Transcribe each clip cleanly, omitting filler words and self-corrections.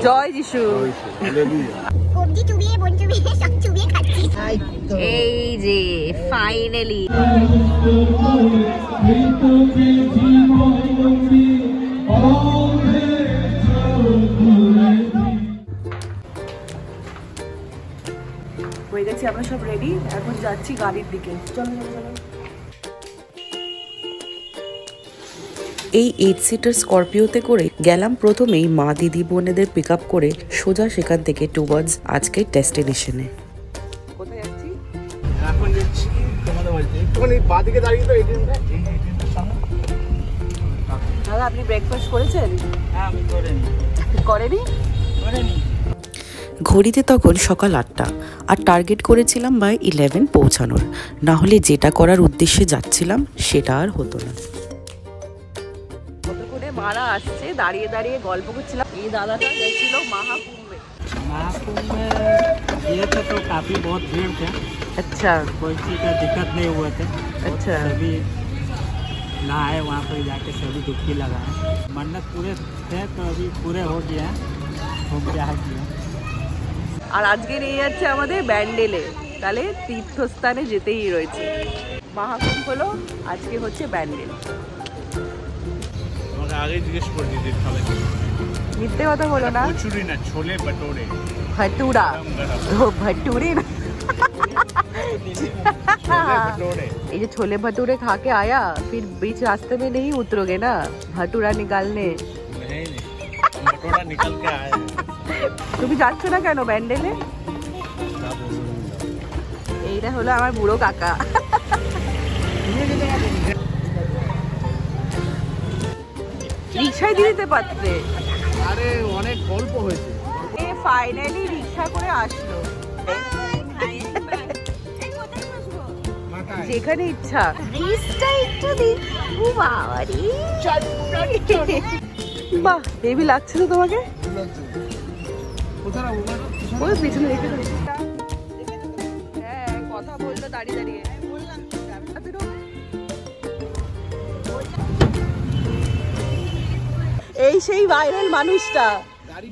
জয় যিশু। এই যে ফাইনালি হয়ে গেছি, আমরা সব রেডি, এখন যাচ্ছি গাড়ির দিকে। চলো চলো চলো। এই 8 সিটার স্করপিওতে করে গেলাম প্রথমেই মা দিদি বোনেদের পিক আপ করে সোজা সেখান থেকে টুয়ার্ডস আজকের ডেস্টিনেশনে। কোথায় যাচ্ছি? এখন যাচ্ছি তোমাদের বাড়িতে। একটুখানি বাদিকে দাঁড়িয়ে তো এটিএমটা, এই এটিএমটার সামনে। দাদা আপনি ব্রেকফাস্ট করেছেন? হ্যাঁ আমি করিনি। করেনি? ঘড়িতে তখন সকাল 8টা, আর টার্গেট করেছিলাম বাই 11 পৌঁছানোর, না হলে যেটা করার উদ্দেশ্যে যাচ্ছিলাম সেটা আর হতো না। কতক্ষণে মারা আসছে, দাঁড়িয়ে দাঁড়িয়ে গল্প করছিলাম। এই দাদাটা গেছিল महाकुंभ में ये थे तो काफी बहुत भीड़ थे। अच्छा, कोई चीज़ का दिक्कत नहीं हुए थे। अच्छा, सभी नहाए वहाँ पर जाके, सभी डुबकी लगाए। मन्नत पूरे थे तो अभी पूरे हो गया, घूम के आ गया। আর আজকে নিয়ে যাচ্ছে আমাদের ব্যান্ডেলে, তাহলে তীর্থস্থানে যেতেই রয়েছে। महाकुंभ হলো, আজকে হচ্ছে ব্যান্ডেল। আমাকে আগে জিজ্ঞেস করে দিতে খাবে, মিথ্যে কথা বলো না। কচুরি না, ছোলে ভটুরে। ভটুরা, ও ভটুরে না। ये जो छोले भटूरे खा के आया, फिर बीच रास्ते में नहीं उतरोगे ना भटूरा निकालने? नहीं, भटूरा निकल के आया। তুমি যাচ্ছ না কেন ব্যান্ডেলে? এইটা হলো আমার বুড়ো কাকা। রিক্সায় দিয়ে দিতে পারতে। আরে অনেক গল্প হয়েছে। এ ফাইনালি রিক্সা করে আসলো, যেখানে ইচ্ছা। বাহ, হেভি লাগছে তো তোমাকে? ওই পিছনে রেখে দাও। হ্যাঁ, কথা বললো দাঁড়িয়ে দাঁড়িয়ে। এই সেই ভাইরাল মানুষটা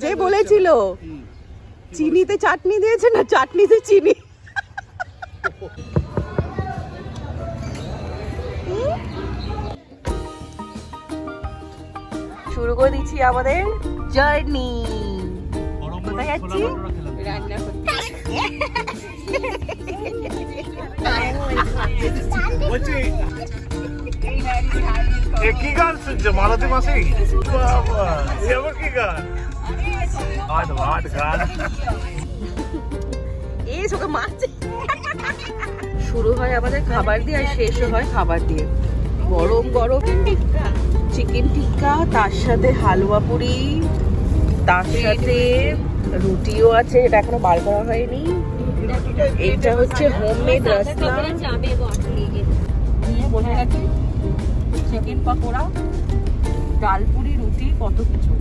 যে বলেছিল চিনিতে চাটনি দিয়েছে না, চাটনিতে চিনি। শুরু করে দিচ্ছি আমাদের জার্নি। কোথায় যাচ্ছি? রান্না করতে। কি গান শুনছো মালতী মাসি? বাবা এবার কি গান? হাট গান। এই সব মাছ শুরু হয় আমাদের খাবার দিয়ে, আর শেষও হয় খাবার দিয়ে। গরম গরম চিকেন টিক্কা, তার সাথে হালুয়া পুরি, তার সাথে রুটিও আছে, এটা এখনো বার করা হয়নি। এইটা হচ্ছে হোমমেড রাসনা, চিকেন পকোড়া, ডাল পুরি, রুটি, কত কিছু।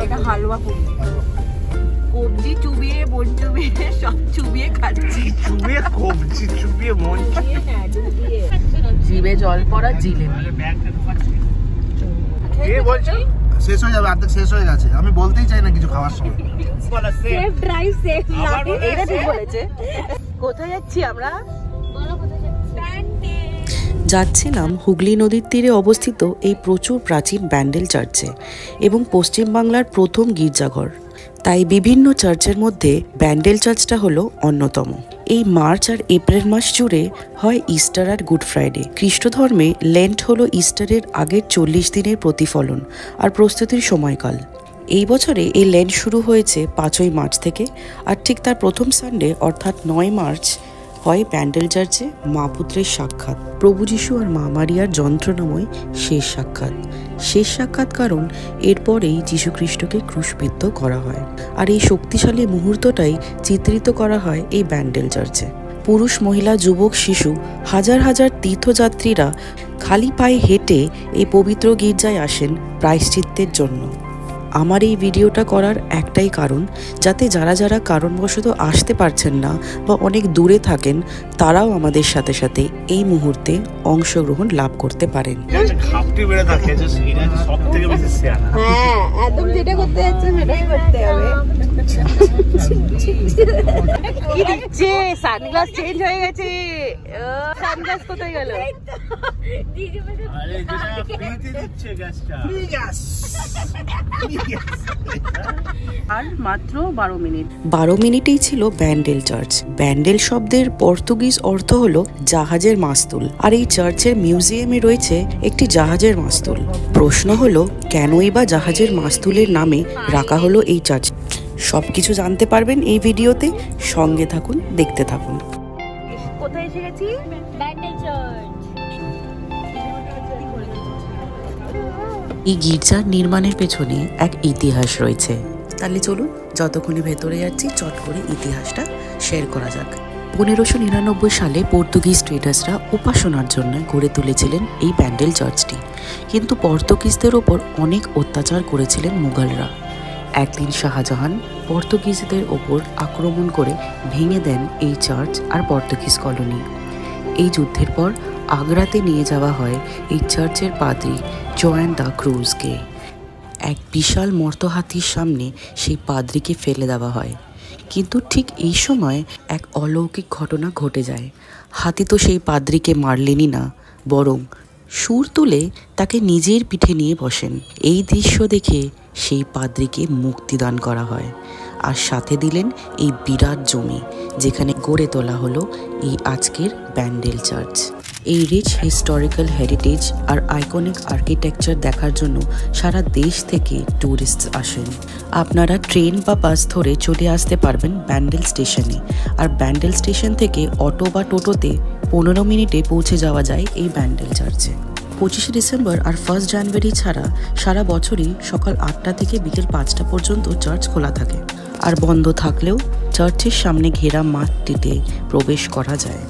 এটা হালুয়া পুরি। কবজি চুবিয়ে, মন চুবিয়ে, সব চুবিয়ে খাচ্ছি। চুবিয়ে কবজি চুবিয়ে মন জিভে জল পড়া জিলেবি। কে বলছো? শেষ হয়ে যাবে, অর্ধেক শেষ হয়ে গেছে। আমি বলতেই চাই না কিছু খাওয়ার সময়। সেফ ড্রাইভ সেফ লাইফ, এটা ঠিক বলেছে। কোথায় যাচ্ছি আমরা? যাচ্ছিলাম হুগলি নদীর তীরে অবস্থিত এই প্রচুর প্রাচীন ব্যান্ডেল চার্চে, এবং পশ্চিমবাংলার প্রথম গির্জাঘর। তাই বিভিন্ন চার্চের মধ্যে ব্যান্ডেল চার্চটা হলো অন্যতম। এই মার্চ আর এপ্রিল মাস জুড়ে হয় ইস্টার আর গুড ফ্রাইডে। খ্রিস্ট ধর্মে লেন্ট হলো ইস্টারের আগের 40 দিনের প্রতিফলন আর প্রস্তুতির সময়কাল। এই বছরে এই লেন্ট শুরু হয়েছে 5ই মার্চ থেকে, আর ঠিক তার প্রথম সানডে অর্থাৎ 9 মার্চ হয় ব্যান্ডেল চার্চে মা পুত্রের সাক্ষাৎ, প্রভু যিশু আর মা মারিয়ার যন্ত্রণাময় শেষ সাক্ষাৎ। শেষ সাক্ষাৎ কারণ এরপরেই যীশুখ্রিস্টকে ক্রুশবিদ্ধ করা হয়, আর এই শক্তিশালী মুহূর্তটাই চিত্রিত করা হয় এই ব্যান্ডেল চার্চে। পুরুষ, মহিলা, যুবক, শিশু, হাজার হাজার তীর্থযাত্রীরা খালি পায়ে হেঁটে এই পবিত্র গির্জায় আসেন প্রায়শ্চিত্তের জন্য। আমার এই ভিডিওটা করার একটাই কারণ, যাতে যারা যারা কারণবশত আসতে পারছেন না বা অনেক দূরে থাকেন তারাও আমাদের সাথে সাথে এই মুহূর্তে অংশগ্রহণ লাভ করতে পারেন। হ্যাঁ, একদম যেটা করতে যাচ্ছে সেটাই করতে হবে। কি দিচ্ছে? সানগ্লাস চেঞ্জ হয়ে গেছে। সানগ্লাস কোথায় গেল? আর মাত্র 12 মিনিট। 12 মিনিটেই ছিল ব্যান্ডেল চার্চ। ব্যান্ডেল শব্দের পর্তুগিজ অর্থ হলো জাহাজের মাস্তুল, আর এই চার্চের মিউজিয়ামে রয়েছে একটি জাহাজের মাস্তুল। প্রশ্ন হলো কেনই বা জাহাজের মাস্তুলের নামে রাখা হলো এই চার্চ? সবকিছু জানতে পারবেন এই ভিডিওতে, সঙ্গে থাকুন, দেখতে থাকুন। কোথায় এসে গেছি? ব্যান্ডেল চার্চ। এই গির্জার নির্মাণের পেছনে এক ইতিহাস রয়েছে। তাহলে চলুন, যতক্ষণে ভেতরে যাচ্ছি চট করে ইতিহাসটা শেয়ার করা যাক। 1599 সালে পর্তুগিজ ট্রেডার্সরা উপাসনার জন্য গড়ে তুলেছিলেন এই ব্যান্ডেল চার্চটি, কিন্তু পর্তুগিজদের ওপর অনেক অত্যাচার করেছিলেন মুঘলরা। একদিন শাহজাহান পর্তুগিজদের ওপর আক্রমণ করে ভেঙে দেন এই চার্চ আর পর্তুগিজ কলোনি। এই যুদ্ধের পর আগ্রাতে নিয়ে যাওয়া হয় এই চার্চের পাদ্রী জোয়ান দা ক্রুজকে। এক বিশাল মর্তহাতির সামনে সেই পাদ্রীকে ফেলে দেওয়া হয়, কিন্তু ঠিক এই সময় এক অলৌকিক ঘটনা ঘটে যায়। হাতি তো সেই পাদ্রীকে মারলেনই না, বরং সুর তুলে তাকে নিজের পিঠে নিয়ে বসেন। এই দৃশ্য দেখে সেই পাদ্রীকে মুক্তিদান করা হয়, আর সাথে দিলেন এই বিরাট জমি যেখানে গড়ে তোলা হলো এই আজকের ব্যান্ডেল চার্চ। এই রিচ হিস্টোরিক্যাল হেরিটেজ আর আইকনিক আর্কিটেকচার দেখার জন্য সারা দেশ থেকে ট্যুরিস্ট আসেন। আপনারা ট্রেন বা বাস ধরে চলে আসতে পারবেন ব্যান্ডেল স্টেশনে, আর ব্যান্ডেল স্টেশন থেকে অটো বা টোটোতে 15 মিনিটে পৌঁছে যাওয়া যায় এই ব্যান্ডেল চার্চে। 25শে ডিসেম্বর আর 1 জানুয়ারি ছাড়া সারা বছরই সকাল 8টা থেকে বিকেল 5টা পর্যন্ত চার্চ খোলা থাকে, আর বন্ধ থাকলেও চার্চের সামনে ঘেরা মাঠটিতে প্রবেশ করা যায়।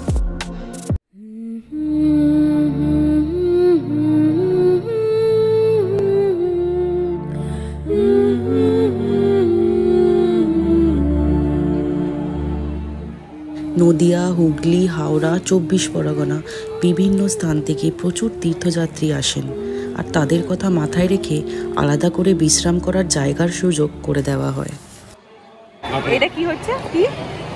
নদিয়া, হুগলি, হাওড়া, 24 পরগনা বিভিন্ন স্থান থেকে প্রচুর তীর্থযাত্রী আসেন, আর তাদের কথা মাথায় রেখে আলাদা করে বিশ্রাম করার জায়গার সুযোগ করে দেওয়া হয়। এটা কি হচ্ছে? কি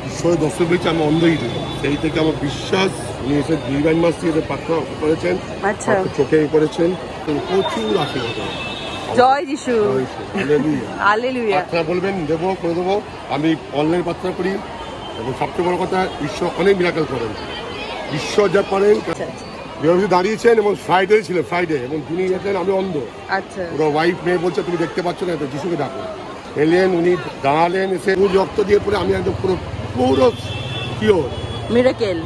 ঈশ্বর দর্শন পেয়েছি আমি অন্ধই সেই থেকে আমার বিশ্বাস উনি এসে 2 মাস থেকে প্রার্থনা করেছেন, আচ্ছা, চোখে করেছেন, প্রচুর আশীর্বাদ। জয় যিশু, হালেলুয়া। প্রার্থনা বলবেন, দেবো করে দেবো। আমি অনলাইন প্রার্থনা করি, এবং সবচেয়ে বড় কথা ঈশ্বর অনেক মিরাকেল করেন। ঈশ্বর যা করেন, যেভাবে দাঁড়িয়েছেন এবং ফ্রাইডে ছিল ফ্রাইডে, এবং যিনি গেছেন আমি অন্ধ, আচ্ছা, ওরা ওয়াইফ মেয়ে বলছে তুমি দেখতে পাচ্ছ না, যিশুকে ডাকো। এলেন, উনি দাঁড়ালেন, এসে রক্ত দিয়ে পরে আমি একদম পুরো পিওর মিরাকেল।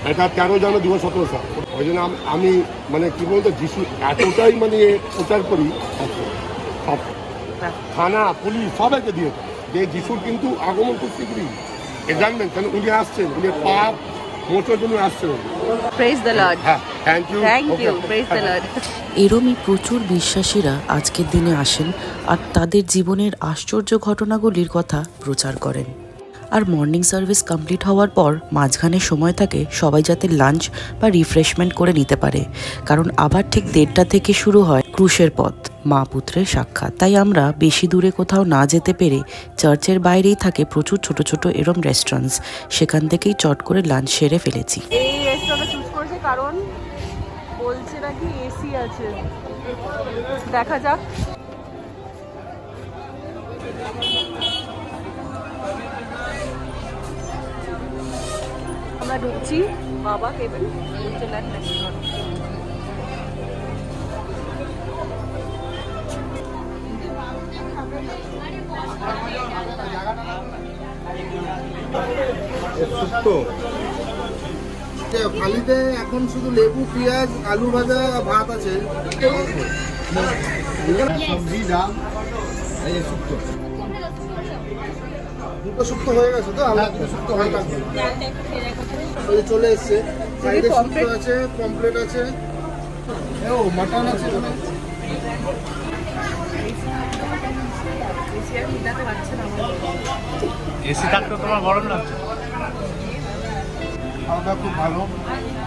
এটা 13 জানুয়ারি 2017 সাল। ওই জন্য আমি মানে কি বলতো যিশু এতটাই মানে প্রচার করি, সব থানা পুলিশ সবাইকে দিয়ে যে যিশুর কিন্তু আগমন খুব শীঘ্রই জানবেন, কেন উনি আসছেন, উনি পাপ মোচর জন্য আসছেন। Praise the Lord. হ্যাঁ, thank you, praise the Lord. এরমই প্রচুর বিশ্বাসীরা আজকের দিনে আসেন আর তাদের জীবনের আশ্চর্য ঘটনাগুলির কথা প্রচার করেন। আর মর্নিং সার্ভিস কমপ্লিট হওয়ার পর মাঝখানে সময় থাকে সবাই যাতে লাঞ্চ বা রিফ্রেশমেন্ট করে নিতে পারে, কারণ আবার ঠিক 1:30 থেকে শুরু হয় ক্রুশের পথ, মা পুত্রের সাক্ষাৎ। তাই আমরা বেশি দূরে কোথাও না যেতে পেরে চার্চের বাইরেই থাকে প্রচুর ছোট ছোট এরম রেস্টুরেন্টস, সেখান থেকেই চট করে লাঞ্চ সেরে ফেলেছি। এই রেস্টুরেন্টটা চুজ করেছে কারণ বলছে নাকি এসি আছে, দেখা যাক। আমরা ঢুকছি বাবা কেবিন সুইজারল্যান্ড রেস্টুরেন্ট। থালিতে এখন শুধু লেবু, পেঁয়াজ, আলু ভাজা, ভাত আছে, সবজি, ডাল, শুক্তো। দুটো শুক্তো হয়ে গেছে তো, আলাদা দুটো শুক্তো হয়ে থাকবে। চলে এসছে, সাইডে শুক্তো আছে, পমপ্লেট আছে, ও মাটন আছে। এসি আর মিটাতে পারছে না আমার। এসি থাকতে তোমার গরম লাগছে? খাওয়া খুব ভালো,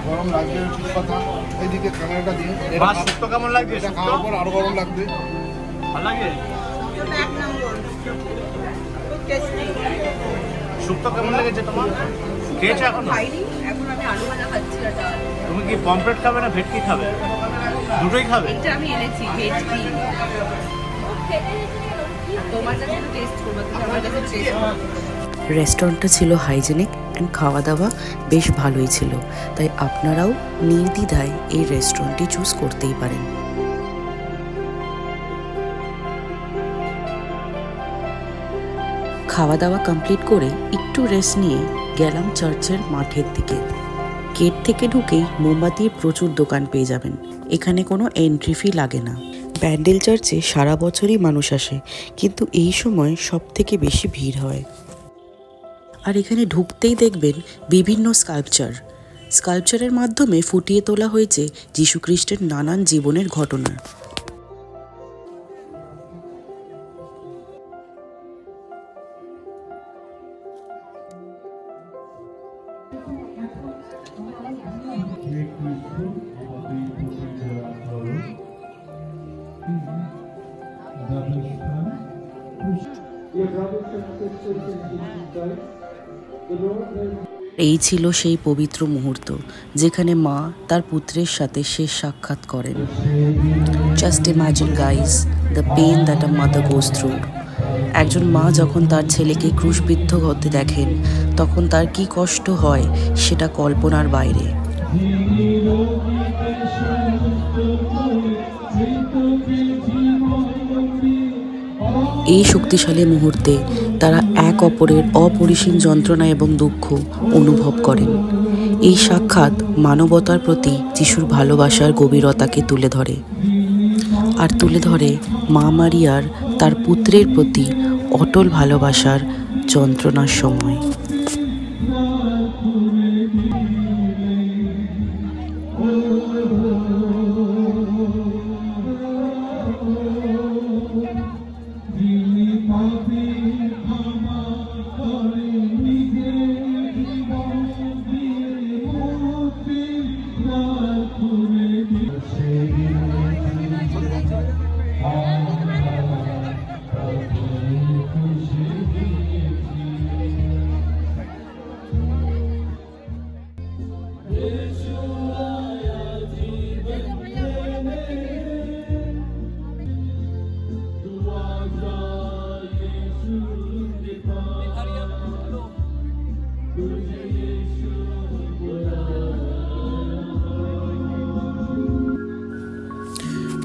গরম লাগবে ঠিক কথা। এইদিকে ক্যামেরাটা দিয়ে মাছ শুক্তো কেমন লাগছে? এটা খাওয়ার পর আরো গরম লাগবে। ভালো লাগে? শুক্তো কেমন লেগেছে তোমার? খেয়েছো এখন? খাইনি, এখন আমি আলু ভাজা খাচ্ছি আর ডাল। তুমি কি পমফ্রেট খাবে না ভেটকি খাবে? দুটোই খাবে? এটা আমি এনেছি ভেটকি। তোমার কাছে টেস্ট করবো, তুমি আমার কাছে টেস্ট করবে। রেস্টুরেন্টটা ছিল হাইজেনিক অ্যান্ড খাওয়া দাওয়া বেশ ভালোই ছিল, তাই আপনারাও নির্দ্বিধায় এই রেস্টুরেন্টটি চুজ করতেই পারেন। খাওয়া দাওয়া কমপ্লিট করে একটু রেস্ট নিয়ে গেলাম চার্চের মাঠের দিকে। গেট থেকে ঢুকেই মোমবাতির প্রচুর দোকান পেয়ে যাবেন, এখানে কোনো এন্ট্রি ফি লাগে না। ব্যান্ডেল চার্চে সারা বছরই মানুষ আসে, কিন্তু এই সময় সব থেকে বেশি ভিড় হয়। আর এখানে ঢুকতেই দেখবেন বিভিন্ন স্কাল্পচারের মাধ্যমে ফুটিয়ে তোলা হয়েছে যীশুখ্রিস্টের নানান জীবনের ঘটনা। এই ছিল সেই পবিত্র মুহূর্ত যেখানে মা তার পুত্রের সাথে শেষ সাক্ষাৎ করেন। Just imagine guys, the pain that a mother goes through. একজন মা যখন তার ছেলেকে ক্রুশবিদ্ধ হতে দেখেন তখন তার কি কষ্ট হয় সেটা কল্পনার বাইরে। এই শক্তিশালী মুহূর্তে তারা এক অপরের অপরিসীম যন্ত্রণা এবং দুঃখ অনুভব করেন। এই সাক্ষাৎ মানবতার প্রতি যিশুর ভালোবাসার গভীরতাকে তুলে ধরে, আর তুলে ধরে মা মারিয়ার তার পুত্রের প্রতি অটল ভালোবাসার যন্ত্রণার সময়।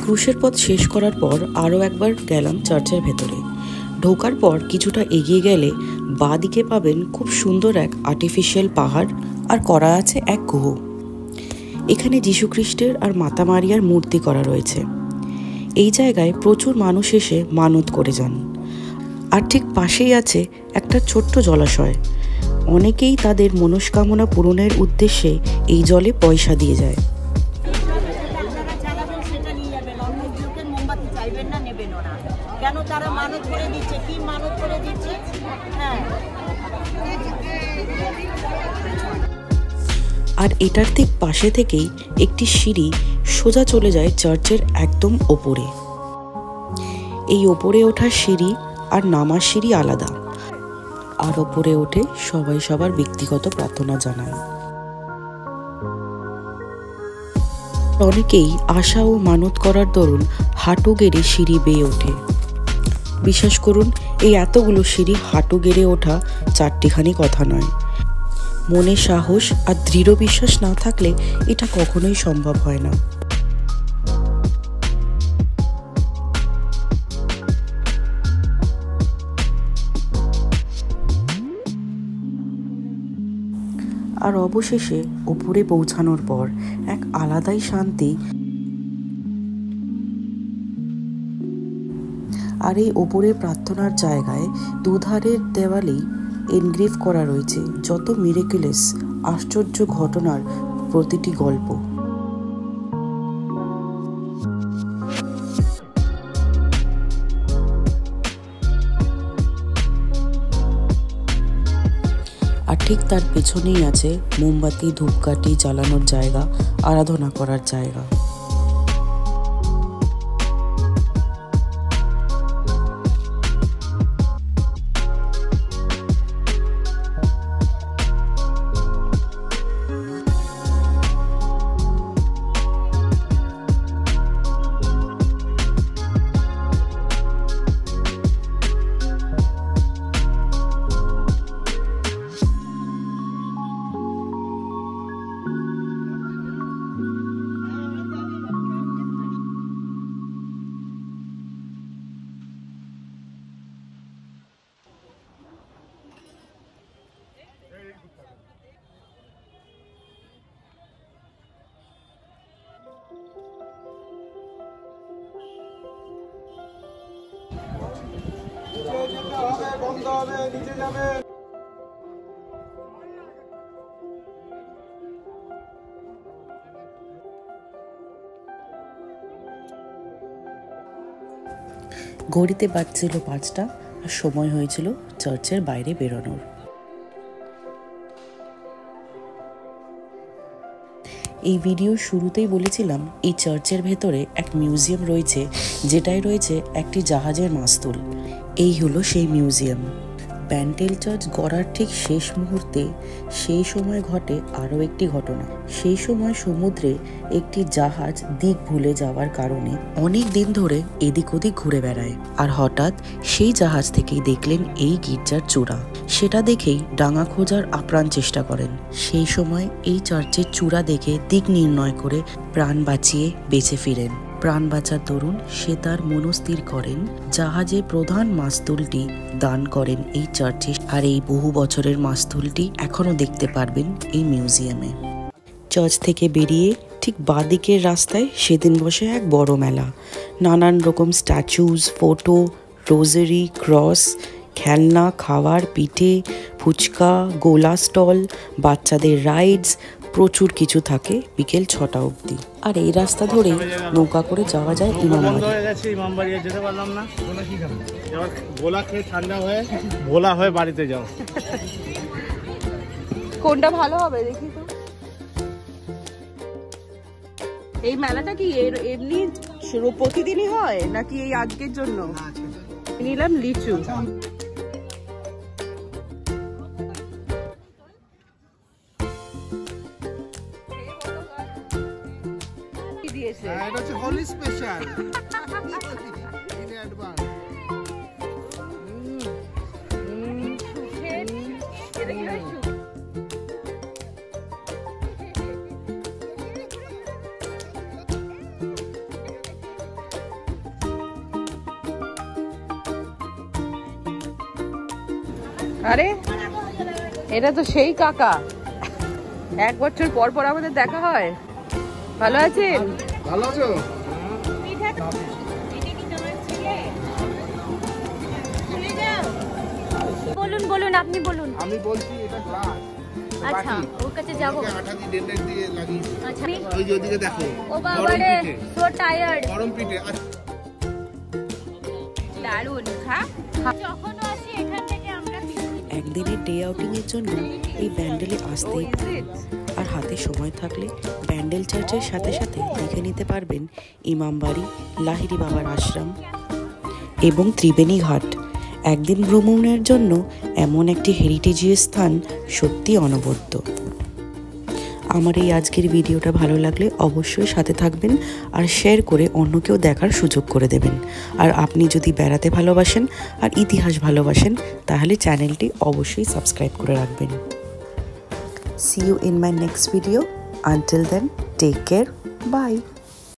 ক্রুশের পথ শেষ করার পর আরও একবার গেলাম চার্চের ভেতরে। ঢোকার পর কিছুটা এগিয়ে গেলে বাঁ দিকে পাবেন খুব সুন্দর এক আর্টিফিশিয়াল পাহাড়, আর করা আছে এক গুহ। এখানে যীশুখ্রিস্টের আর মাতা মারিয়ার মূর্তি করা রয়েছে। এই জায়গায় প্রচুর মানুষ এসে মানত করে যান। আর ঠিক পাশেই আছে একটা ছোট্ট জলাশয়। অনেকেই তাদের মনস্কামনা পূরণের উদ্দেশ্যে এই জলে পয়সা দিয়ে যায়। কেন তারা মানত করে দিচ্ছে, কি মানত করে দিচ্ছে? হ্যাঁ, আর এটার ঠিক পাশে থেকেই একটি সিঁড়ি সোজা চলে যায় চার্চের একদম ওপরে। এই ওপরে ওঠার সিঁড়ি আর নামার সিঁড়ি আলাদা, আর ওপরে ওঠে সবাই সবার ব্যক্তিগত প্রার্থনা জানায়। অনেকেই আশা ও মানত করার দরুন হাঁটু গেড়ে সিঁড়ি বেয়ে ওঠে। বিশ্বাস করুন, এই এতগুলো সিঁড়ি হাঁটু গেড়ে ওঠা চারটিখানি কথা নয়। মনে সাহস আর দৃঢ় বিশ্বাস না থাকলে এটা কখনোই সম্ভব হয় না। আর অবশেষে উপরে পৌঁছানোর পর এক আলাদাই শান্তি। আর এই ওপরের প্রার্থনার জায়গায় দুধারের দেওয়ালেই এনগ্রেভ করা রয়েছে যত মিরাকুলাস আশ্চর্য ঘটনার প্রতিটি গল্প। আর ঠিক তার পেছনেই আছে মোমবাতি ধূপকাঠি জ্বালানোর জায়গা, আরাধনা করার জায়গা। বন্ধ হবে, নিচে যাবে। ঘড়িতে বাজছিল 5টা আর সময় হয়েছিল চার্চের বাইরে বেরোনোর। এই ভিডিওর শুরুতেই বলেছিলাম এই চার্চের ভেতরে এক মিউজিয়াম রয়েছে, যেটাই রয়েছে একটি জাহাজের মাস্তুল। এই হলো সেই মিউজিয়াম। ব্যান্ডেল চার্চ গড়ার ঠিক শেষ মুহূর্তে সেই সময় ঘটে আরও একটি ঘটনা। সেই সময় সমুদ্রে একটি জাহাজ দিক ভুলে যাওয়ার কারণে অনেক দিন ধরে এদিক ওদিক ঘুরে বেড়ায়, আর হঠাৎ সেই জাহাজ থেকেই দেখলেন এই গির্জার চূড়া। সেটা দেখেই ডাঙা খোঁজার আপ্রাণ চেষ্টা করেন। সেই সময় এই চার্চের চূড়া দেখে দিক নির্ণয় করে প্রাণ বাঁচিয়ে বেঁচে ফিরেন। প্রাণ বাঁচার দরুন সে তার মনস্থির করেন জাহাজের প্রধান মাস্তুলটি দান করেন এই চার্চে, আর এই বহু বছরের মাস্তুলটি এখনো দেখতে পারবেন এই মিউজিয়ামে। চার্চ থেকে বেরিয়ে ঠিক বাঁদিকের রাস্তায় সেদিন বসে এক বড় মেলা। নানান রকম স্ট্যাচুজ, ফটো, রোজারি, ক্রস, খেলনা, খাবার, পিঠে, ফুচকা, গোলা স্টল, বাচ্চাদের রাইডস, প্রচুর কিছু থাকে বিকেল 6টা অবধি। আর এই রাস্তা ধরে নৌকা করে যাওয়া যায় ইমামবাড়ি। যেতে পারলাম না, এবার গোলা খেয়ে ঠান্ডা হয়ে ভোলা হয়ে বাড়িতে যাও। কোনটা ভালো হবে দেখি তো। এই মেলাটা কি এমনি প্রতিদিনই হয় নাকি এই আজকের জন্য? নিলাম লিচু। এটা হচ্ছে হোলি স্পেশাল ইন অ্যাডভান্স। আরে এটা তো সেই কাকা, 1 বছর পর পর আমাদের দেখা হয়। ভালো আছেন? ভালো আছো? বলুন বলুন, আপনি বলুন। আমি বলছি এটা গ্লাস। আচ্ছা, ওর কাছে যাবো। আঠা দিয়ে ডেন্ডেট দিয়ে লাগিয়েছি। আচ্ছা, ওই যে ওদিকে দেখো। ও বাবা রে, সো টায়ার্ড। গরম পিঠে। দারুন। যখনও আসি এখান থেকে আমরা একদিনের ডে আউটিং এর জন্য এই ব্যান্ডেলে আসতেই পারেন। আর হাতে সময় থাকলে ব্যান্ডেল চার্চের সাথে সাথে দেখে নিতে পারবেন ইমামবাড়ি, লাহিড়ী বাবার আশ্রম এবং ত্রিবেণী ঘাট। একদিন ভ্রমণের জন্য এমন একটি হেরিটেজীয় স্থান সত্যি অনবদ্য। আমার এই আজকের ভিডিওটা ভালো লাগলে অবশ্যই সাথে থাকবেন আর শেয়ার করে অন্যকেও দেখার সুযোগ করে দেবেন। আর আপনি যদি বেড়াতে ভালোবাসেন আর ইতিহাস ভালোবাসেন তাহলে চ্যানেলটি অবশ্যই সাবস্ক্রাইব করে রাখবেন। See you in my next video. Until then, take care. Bye.